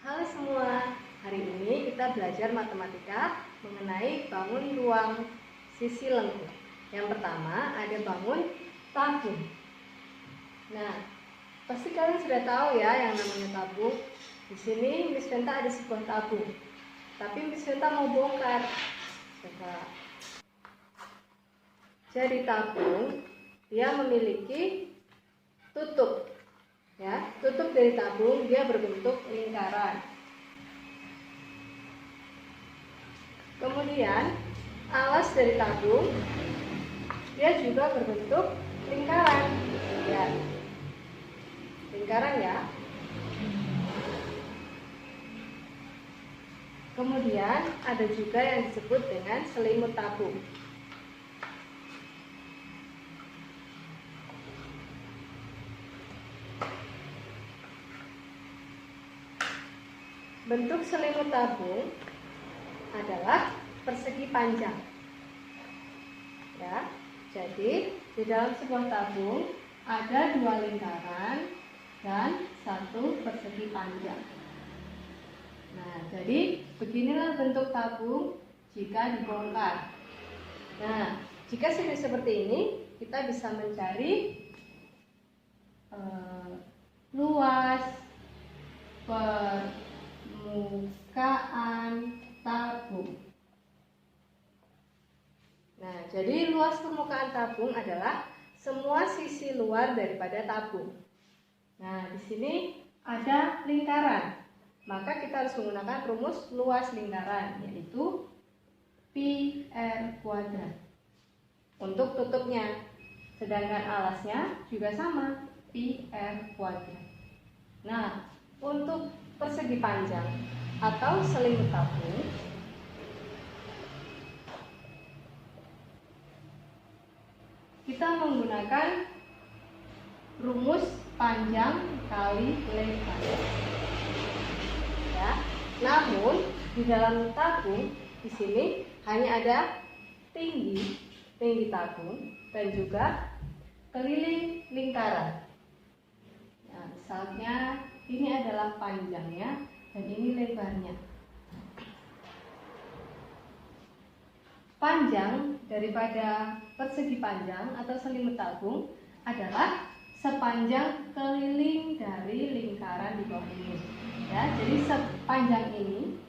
Halo semua, hari ini kita belajar matematika mengenai bangun ruang sisi lengkung. Yang pertama ada bangun tabung. Nah, pasti kalian sudah tahu ya yang namanya tabung. Di sini Miss Venta ada sebuah tabung, tapi Miss Venta mau bongkar. Coba. Jadi tabung dia memiliki tutup. Ya, tutup dari tabung dia berbentuk lingkaran. Kemudian alas dari tabung dia juga berbentuk lingkaran. Ya, lingkaran ya. Kemudian ada juga yang disebut dengan selimut tabung. Bentuk selimut tabung adalah persegi panjang. Ya, jadi di dalam sebuah tabung ada dua lingkaran dan satu persegi panjang. Nah, jadi beginilah bentuk tabung jika dibongkar. Nah, jika sudah seperti ini, kita bisa mencari luas permukaan tabung. Nah, jadi luas permukaan tabung adalah semua sisi luar daripada tabung. Nah, di sini ada lingkaran. Maka kita harus menggunakan rumus luas lingkaran, yaitu pi r kuadrat untuk tutupnya. Sedangkan alasnya juga sama, pi r kuadrat. Nah, untuk persegi panjang atau selimut tabung, kita menggunakan rumus panjang kali lebar. Ya, namun di dalam tabung di sini hanya ada tinggi tabung dan juga keliling lingkaran. Nah, misalnya ini adalah panjangnya dan ini lebarnya. Panjang daripada persegi panjang atau selimut tabung adalah sepanjang keliling dari lingkaran di bawah ini. Ya, jadi sepanjang ini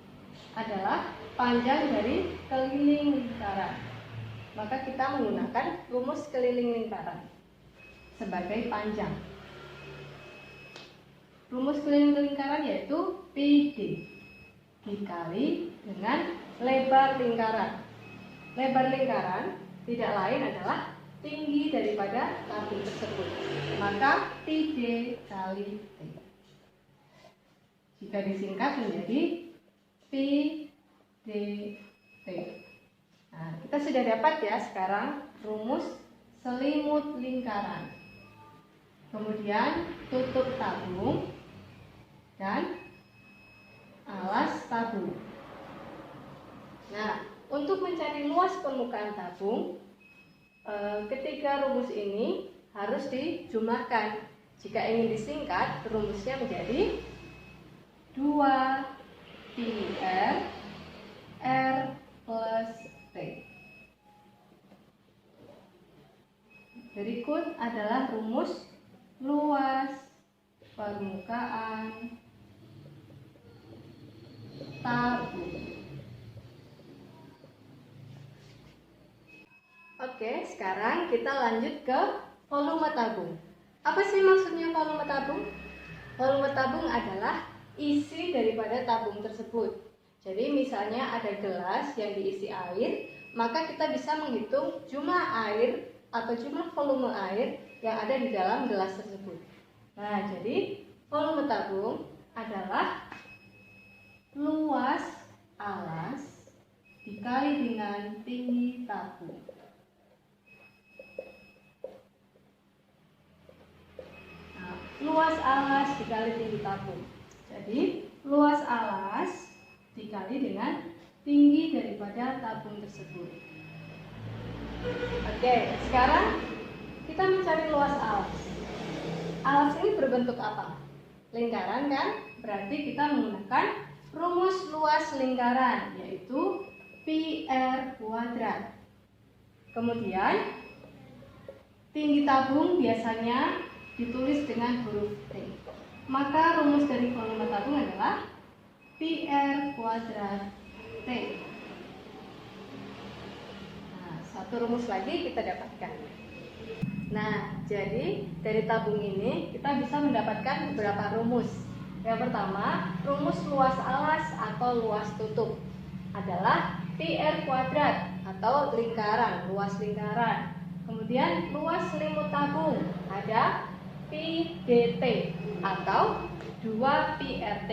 adalah panjang dari keliling lingkaran. Maka kita menggunakan rumus keliling lingkaran sebagai panjang. Rumus keliling lingkaran yaitu PD dikali dengan lebar lingkaran. Lebar lingkaran tidak lain adalah tinggi daripada tabung tersebut. Maka PD kali T. Jika disingkat menjadi PDT. Nah, kita sudah dapat ya sekarang rumus selimut lingkaran. Kemudian tutup tabung dan alas tabung. Nah, untuk mencari luas permukaan tabung, ketiga rumus ini harus dijumlahkan. Jika ingin disingkat, rumusnya menjadi 2πr r plus T. Berikut adalah rumus luas permukaan tabung. Oke, sekarang kita lanjut ke volume tabung. Apa sih maksudnya volume tabung? Volume tabung adalah isi daripada tabung tersebut. Jadi misalnya ada gelas yang diisi air, maka kita bisa menghitung jumlah air atau jumlah volume air yang ada di dalam gelas tersebut. Nah, jadi volume tabung adalah luas alas dikali dengan tinggi tabung. Nah, luas alas dikali tinggi tabung. Jadi luas alas dikali dengan tinggi daripada tabung tersebut. Oke, sekarang kita mencari luas alas. Alas ini berbentuk apa? lingkaran kan? Berarti kita menggunakan rumus luas lingkaran, yaitu pi r kuadrat. Kemudian tinggi tabung biasanya ditulis dengan huruf T. Maka rumus dari volume tabung adalah pi r kuadrat T. Nah, satu rumus lagi kita dapatkan. Nah, jadi dari tabung ini kita bisa mendapatkan beberapa rumus. Yang pertama, rumus luas alas atau luas tutup adalah pi r kuadrat atau lingkaran, luas lingkaran. Kemudian luas selimut tabung ada pi dt atau 2 pi rt.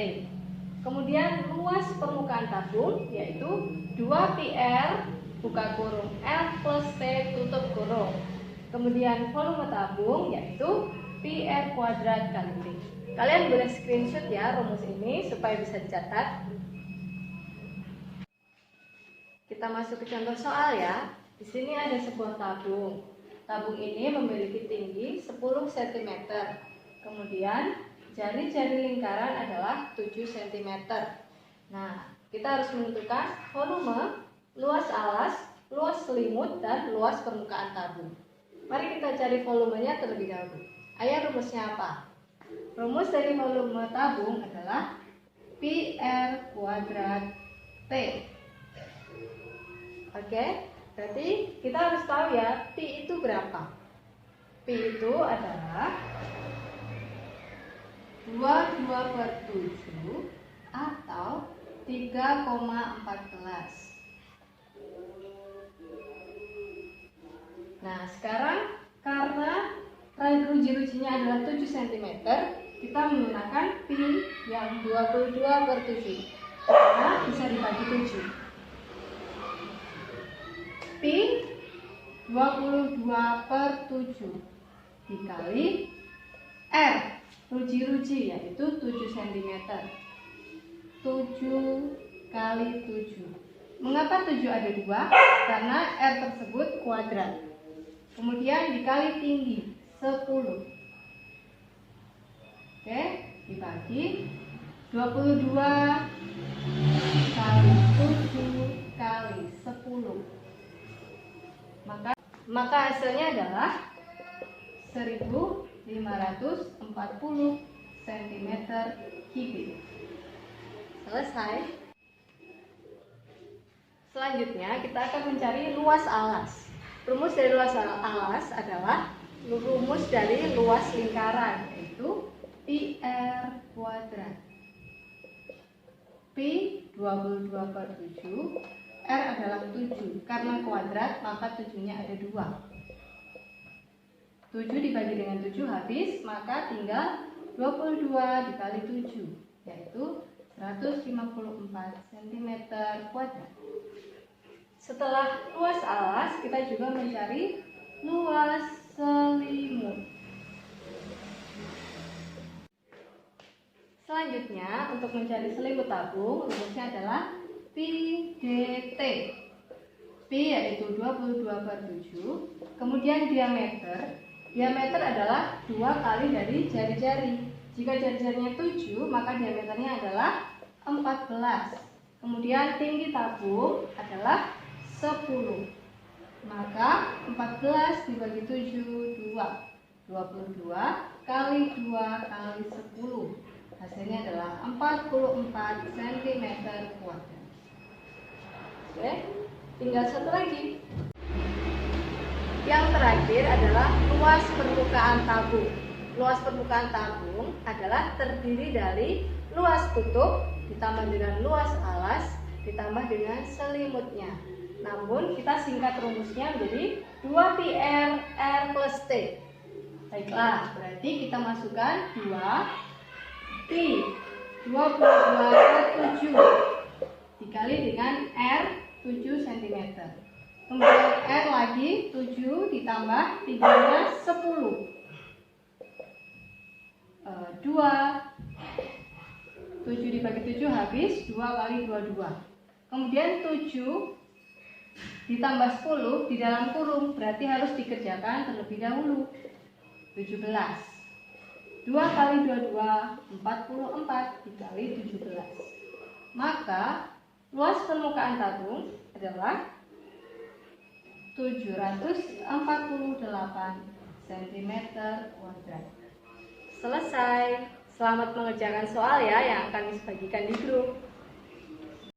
Kemudian luas permukaan tabung yaitu 2 pi r buka kurung r plus t tutup kurung. Kemudian volume tabung yaitu pi r kuadrat kali t. Kalian boleh screenshot ya rumus ini supaya bisa dicatat. Kita masuk ke contoh soal ya. Di sini ada sebuah tabung. Tabung ini memiliki tinggi 10 cm. Kemudian jari-jari lingkaran adalah 7 cm. Nah, kita harus menentukan volume, luas alas, luas selimut, dan luas permukaan tabung. Mari kita cari volumenya terlebih dahulu. Ayo rumusnya apa? Rumus dari volume tabung adalah pi r kuadrat T. Oke, berarti kita harus tahu ya pi itu berapa. Pi itu adalah 22/7 atau 3,14. Nah, sekarang karena ruji-rujinya adalah 7 cm, kita menggunakan pi yang 22/7 karena bisa dibagi 7. Pi 22/7 dikali R, ruji-ruji yaitu 7 cm. 7 kali 7. Mengapa 7 ada 2? Karena R tersebut kuadrat. Kemudian dikali tinggi 10. Oke, dibagi 22 kali 7 kali 10. Maka hasilnya adalah 1540 cm3. Selesai. Selanjutnya kita akan mencari luas alas. Rumus dari luas alas adalah rumus dari luas lingkaran, yaitu pi r kuadrat. Pi 22/7, R adalah 7. Karena kuadrat maka 7-nya ada 2. 7 dibagi dengan 7 habis, maka tinggal 22 dikali 7, yaitu 154 cm². Setelah luas alas, kita juga mencari luas selimut. Selanjutnya, untuk mencari selimut tabung, rumusnya adalah pi dt. Pi yaitu 22/7. Kemudian diameter. Diameter adalah 2 kali dari jari-jari. Jika jari-jarinya 7, maka diameternya adalah 14. Kemudian tinggi tabung adalah 10. Maka 14 dibagi 7, 2. 22 kali 2 kali 10. Hasilnya adalah 44 cm². Oke, tinggal satu lagi. Yang terakhir adalah luas permukaan tabung. Luas permukaan tabung adalah terdiri dari luas tutup ditambah dengan luas alas ditambah dengan selimutnya. Namun kita singkat rumusnya menjadi 2 pi r plus t. Baiklah, berarti kita masukkan 2 pi 22/7 dikali dengan r 7 cm. Kemudian r lagi 7 ditambah 3-nya 10. 2 7 dibagi 7 habis, 2 kali 22. Kemudian 7 ditambah 10 di dalam kurung, berarti harus dikerjakan terlebih dahulu. 17. 2 kali 22, 44 dikali 17. Maka luas permukaan tabung adalah 748 cm². Selesai. Selamat mengerjakan soal ya yang akan dibagikan di grup.